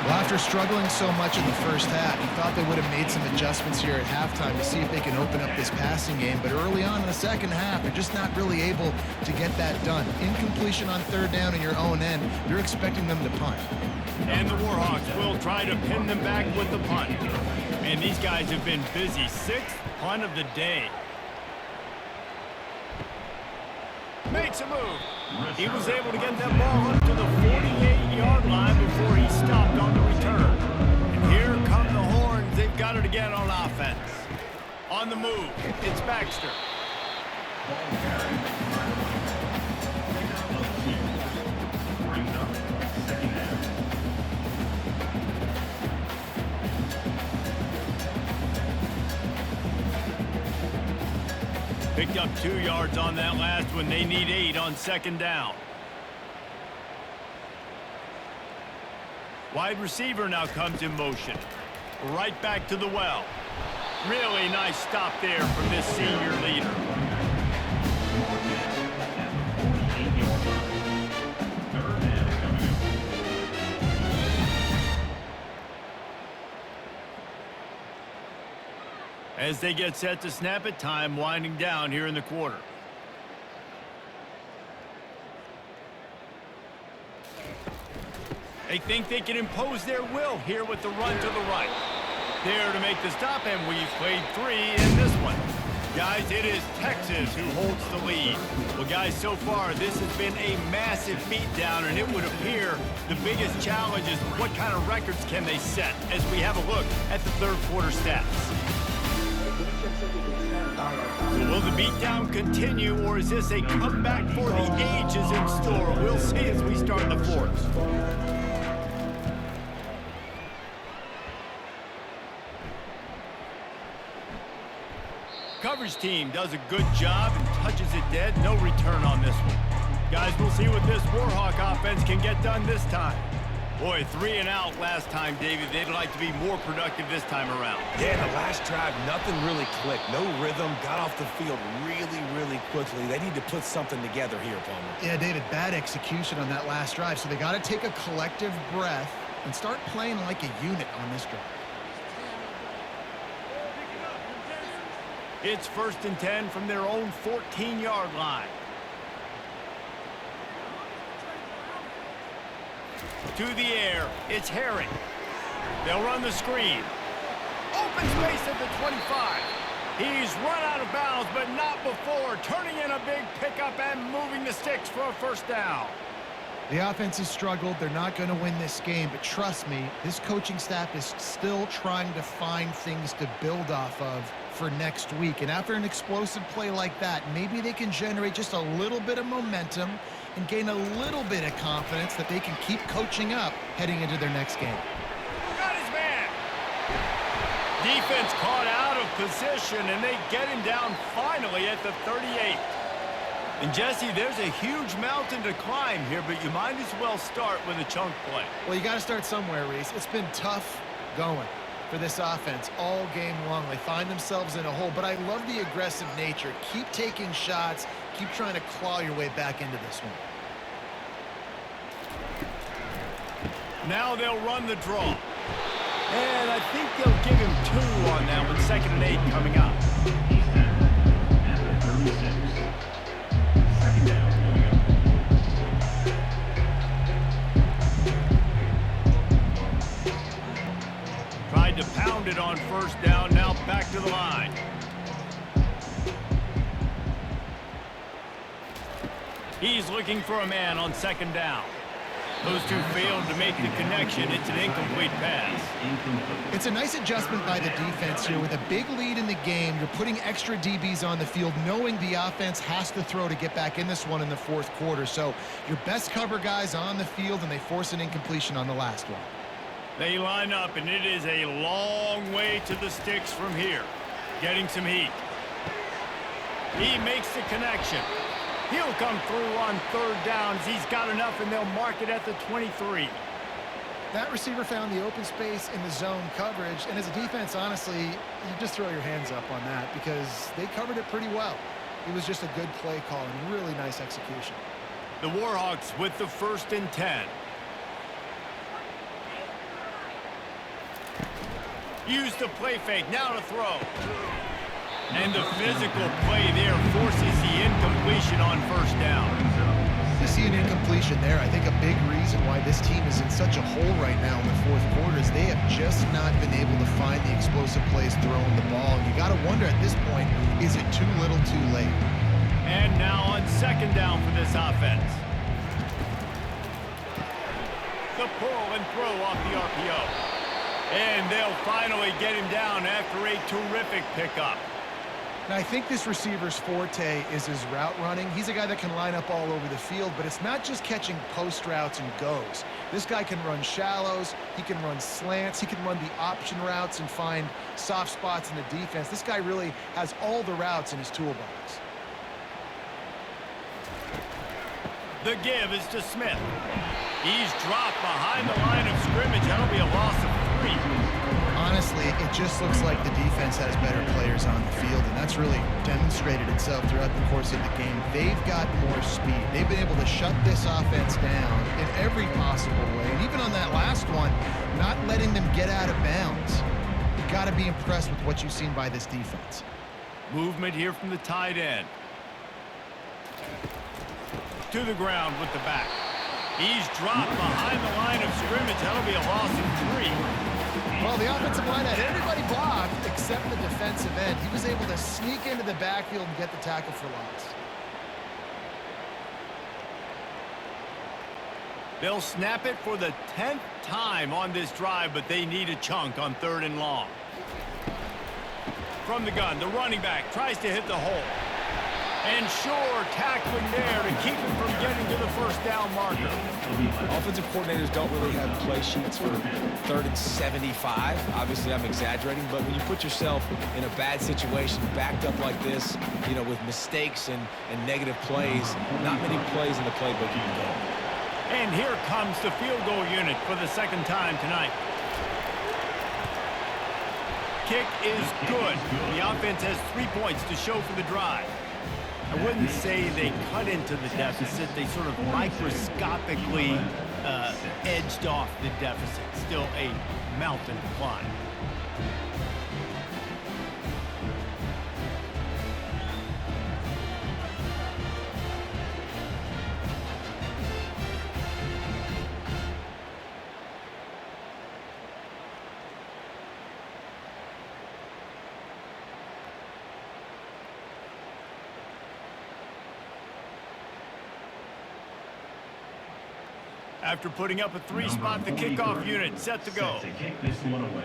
Well, after struggling so much in the first half, he thought they would have made some adjustments here at halftime to see if they can open up this passing game. But early on in the second half, they're just not really able to get that done. Incompletion on 3rd down in your own end, you're expecting them to punt. And the Warhawks will try to pin them back with the punt. Man, these guys have been busy. 6th punt of the day. Makes a move. He was able to get that ball up to the 48-yard line before he stopped on the return. And here come the Horns. They've got it again on offense. On the move, it's Baxter. Picked up 2 yards on that last one. They need 8 on second down. Wide receiver now comes in motion. Right back to the well. Really nice stop there from this senior leader. As they get set to snap it, time winding down here in the quarter. They think they can impose their will here with the run to the right. There to make the stop, and we've played 3 in this one. Guys, it is Texas who holds the lead. Well, guys, so far, this has been a massive beatdown, and it would appear the biggest challenge is what kind of records can they set as we have a look at the third quarter stats. So will the beatdown continue, or is this a comeback for the ages in store? We'll see as we start the fourth. Coverage team does a good job and touches it dead. No return on this one. Guys, we'll see what this Warhawk offense can get done this time. Boy, 3 and out last time, David. They'd like to be more productive this time around. Yeah, the last drive, nothing really clicked. No rhythm, got off the field really quickly. They need to put something together here, Palmer. Yeah, David, bad execution on that last drive. So they got to take a collective breath and start playing like a unit on this drive. It's 1st and 10 from their own 14-yard line. To the air, it's Harry. They'll run the screen. Open space at the 25. He's run out of bounds, but not before. Turning in a big pickup and moving the sticks for a first down. The offense has struggled. They're not going to win this game, but trust me, this coaching staff is still trying to find things to build off of for next week. And after an explosive play like that, maybe they can generate just a little bit of momentum and gain a little bit of confidence that they can keep coaching up heading into their next game. Got his man. Defense caught out of position, and they get him down finally at the 38. And Jesse, there's a huge mountain to climb here, but you might as well start with a chunk play. Well, you got to start somewhere, Reese. It's been tough going for this offense all game long. They find themselves in a hole, but I love the aggressive nature. Keep taking shots. Keep trying to claw your way back into this one. Now they'll run the draw. And I think they'll give him 2 on that one. 2nd and 8 coming up. Tried to pound it on 1st down. Now back to the line. He's looking for a man on 2nd down. Those two failed to make the connection. It's an incomplete pass. It's a nice adjustment by the defense here. With a big lead in the game, you're putting extra DBs on the field, knowing the offense has to throw to get back in this one in the fourth quarter. So your best cover guys on the field, and they force an incompletion on the last one. They line up, and it is a long way to the sticks from here. Getting some heat. He makes the connection. He'll come through on third downs. He's got enough, and they'll mark it at the 23. That receiver found the open space in the zone coverage, and as a defense, honestly, you just throw your hands up on that because they covered it pretty well. It was just a good play call and really nice execution. The Warhawks with the 1st and 10. Use the play fake, now to throw. And the physical play there forces the incompletion on 1st down. You see an incompletion there. I think a big reason why this team is in such a hole right now in the fourth quarter is they have just not been able to find the explosive plays throwing the ball. And you got to wonder at this point, is it too little too late? And now on 2nd down for this offense. The pull and throw off the RPO. And they'll finally get him down after a terrific pickup. Now, I think this receiver's forte is his route running. He's a guy that can line up all over the field, but it's not just catching post routes and goes. This guy can run shallows, he can run slants, he can run the option routes and find soft spots in the defense. This guy really has all the routes in his toolbox. The give is to Smith. He's dropped behind the line of scrimmage. That'll be a loss of 3. Honestly, it just looks like the defense has better players on the field, and that's really demonstrated itself throughout the course of the game. They've got more speed. They've been able to shut this offense down in every possible way, and even on that last one, not letting them get out of bounds. You've got to be impressed with what you've seen by this defense. Movement here from the tight end. To the ground with the back. He's dropped behind the line of scrimmage. That'll be a loss of 3. Well, the offensive line had everybody blocked except the defensive end. He was able to sneak into the backfield and get the tackle for loss. They'll snap it for the 10th time on this drive, but they need a chunk on 3rd and long. From the gun, the running back tries to hit the hole. And sure, tackling there to keep him from getting to the 1st down marker. Offensive coordinators don't really have play sheets for 3rd and 75. Obviously, I'm exaggerating, but when you put yourself in a bad situation, backed up like this, you know, with mistakes and negative plays, not many plays in the playbook you can go. And here comes the field goal unit for the 2nd time tonight. Kick is good. The offense has 3 points to show for the drive. I wouldn't say they cut into the deficit. They sort of microscopically edged off the deficit. Still a mountain to climb. After putting up a 3-spot, the kickoff unit set to go. To kick this one away.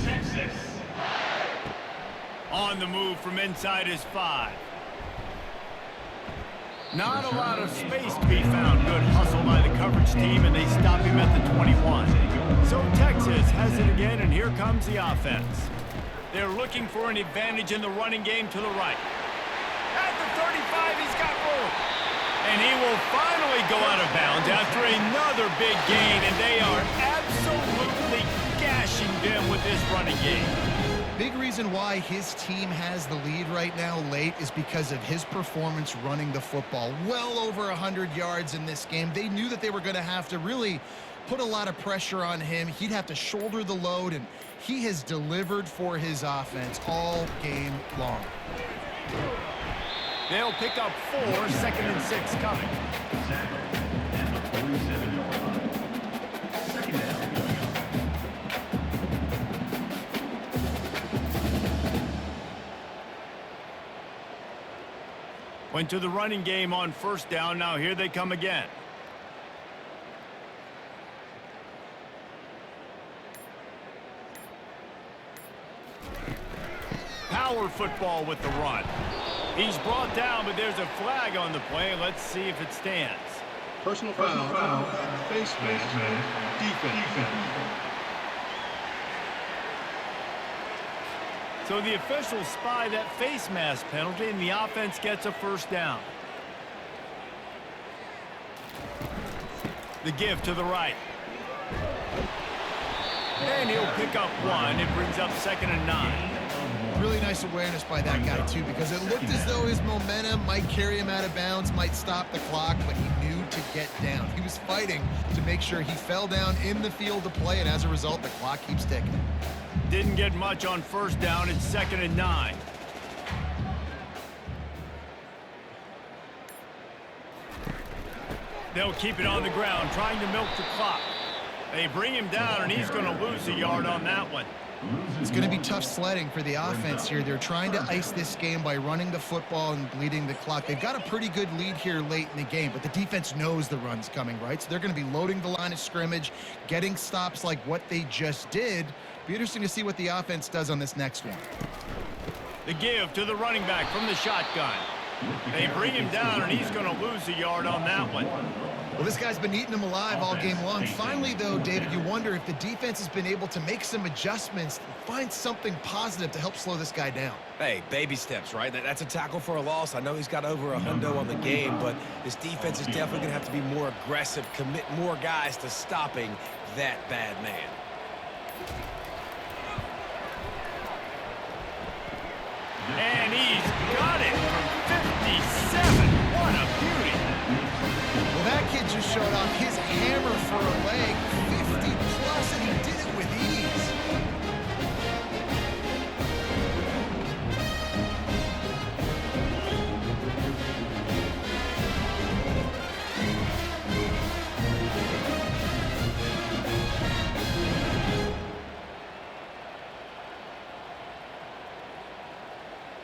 Texas. On the move from inside his 5. Not a lot of space to be found. Good hustle by the coverage team, and they stop him at the 21. So Texas has it again, and here comes the offense. They're looking for an advantage in the running game to the right. At the 35, he's got room. And he will finally go out of bounds after another big gain, and they are absolutely gashing them with this running game. Big reason why his team has the lead right now late is because of his performance running the football. Well over 100 yards in this game. They knew that they were going to have to really put a lot of pressure on him. He'd have to shoulder the load, and he has delivered for his offense all game long. They'll pick up 4, 2nd and 6 coming. And the 47-yard line. 2nd down. Went to the running game on 1st down. Now here they come again. power football with the run. He's brought down, but there's a flag on the play. Let's see if it stands. Personal foul, face mask, defense. So the officials spy that face mask penalty, and the offense gets a first down. The give to the right. And he'll pick up one. It brings up 2nd and 9. Really nice awareness by that guy, too, because it looked as though his momentum might carry him out of bounds, might stop the clock, but he knew to get down. He was fighting to make sure he fell down in the field to play, and as a result, the clock keeps ticking. Didn't get much on first down. It's 2nd and 9. They'll keep it on the ground, trying to milk the clock. They bring him down, and he's going to lose a yard on that one. It's going to be tough sledding for the offense here. They're trying to ice this game by running the football and bleeding the clock. They've got a pretty good lead here late in the game, but the defense knows the run's coming, right? So they're going to be loading the line of scrimmage, getting stops like what they just did. Be interesting to see what the offense does on this next one. The give to the running back from the shotgun. They bring him down, and he's going to lose a yard on that one. Well, this guy's been eating them alive all game long. Finally, though, David, you wonder if the defense has been able to make some adjustments, find something positive to help slow this guy down. Hey, baby steps, right? That's a tackle for a loss. I know he's got over $100 on the game, but this defense is definitely going to have to be more aggressive, commit more guys to stopping that bad man. And he's got it from 57. What a beauty. Well, that kid just showed off his hammer for a leg, 50 plus, and he did it with ease.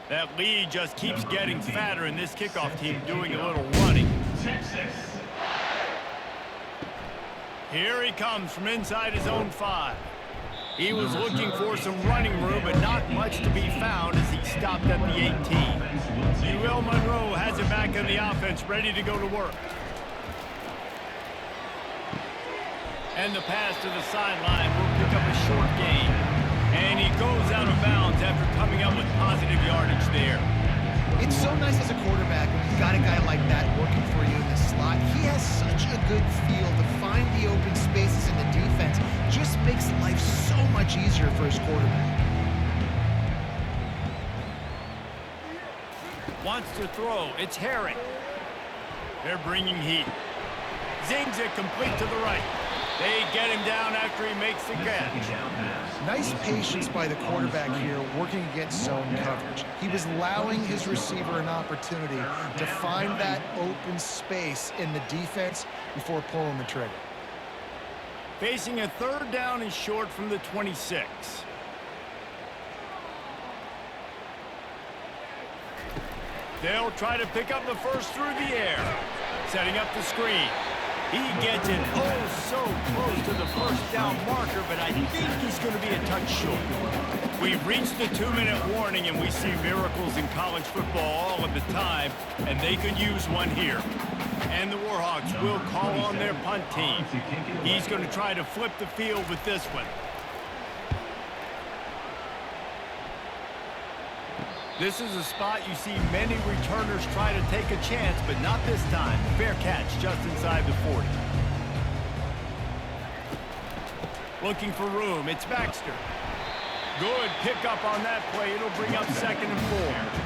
That lead just keeps getting fatter, and this kickoff team doing a little running. Texas. Here he comes from inside his own 5. He was looking for some running room, but not much to be found as he stopped at the 18. UL Monroe has it back in the offense, ready to go to work. And the pass to the sideline will pick up a short gain. And he goes out of bounds after coming up with positive yardage there. It's so nice as a quarterback when you've got a guy like that working for you in the slot. He has such a good feel to find the open spaces in the defense. Just makes life so much easier for his quarterback. Wants to throw. It's Herring. They're bringing heat. Zings it complete to the right. They get him down after he makes the catch. Nice patience by the quarterback here, working against zone coverage. He was allowing his receiver an opportunity to find that open space in the defense before pulling the trigger. Facing a 3rd down and short from the 26. They'll try to pick up the first through the air. Setting up the screen. He gets it so close to the first down marker, but I think he's going to be a touch short. We've reached the 2-minute warning, and we see miracles in college football all of the time, and they could use one here. And the Warhawks will call on their punt team. He's going to try to flip the field with this one. This is a spot you see many returners try to take a chance, but not this time. Fair catch just inside the 40. Looking for room. It's Baxter. Good pickup on that play. It'll bring up 2nd and 4.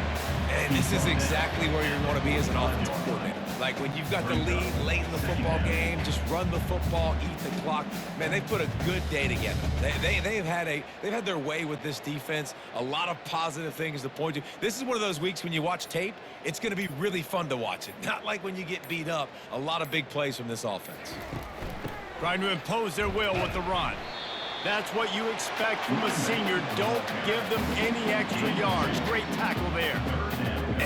And this is exactly where you want to be as an offensive coordinator. Like when you've got the lead late in the football game, just run the football, eat the clock. Man, they've put a good day together. They've had their way with this defense. A lot of positive things to point to. This is one of those weeks when you watch tape, it's going to be really fun to watch it. Not like when you get beat up. A lot of big plays from this offense. Trying to impose their will with the run. That's what you expect from a senior. Don't give them any extra yards. Great tackle there.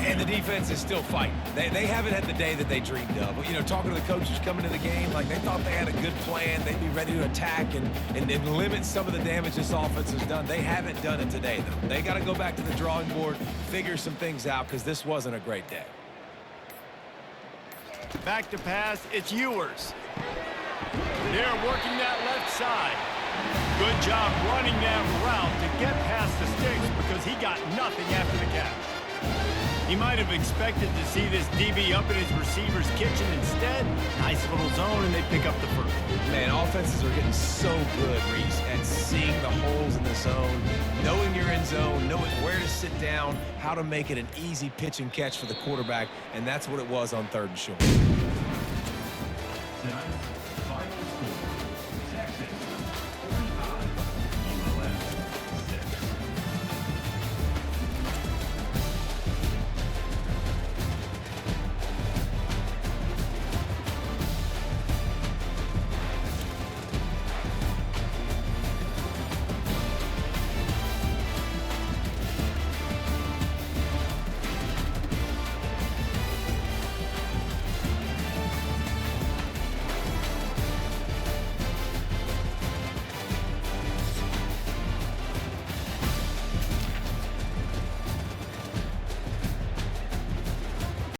And the defense is still fighting. They haven't had the day that they dreamed of. You know, talking to the coaches coming to the game, like they thought they had a good plan. They'd be ready to attack and limit some of the damage this offense has done. They haven't done it today, though. They got to go back to the drawing board, figure some things out, because this wasn't a great day. Back to pass, it's Ewers. They're working that left side. Good job running that route to get past the sticks because he got nothing after the catch. He might have expected to see this DB up in his receiver's kitchen instead. Nice little zone, and they pick up the first. Man, offenses are getting so good, Reese, at seeing the holes in the zone, knowing you're in zone, knowing where to sit down, how to make it an easy pitch and catch for the quarterback, and that's what it was on 3rd and short. Tonight,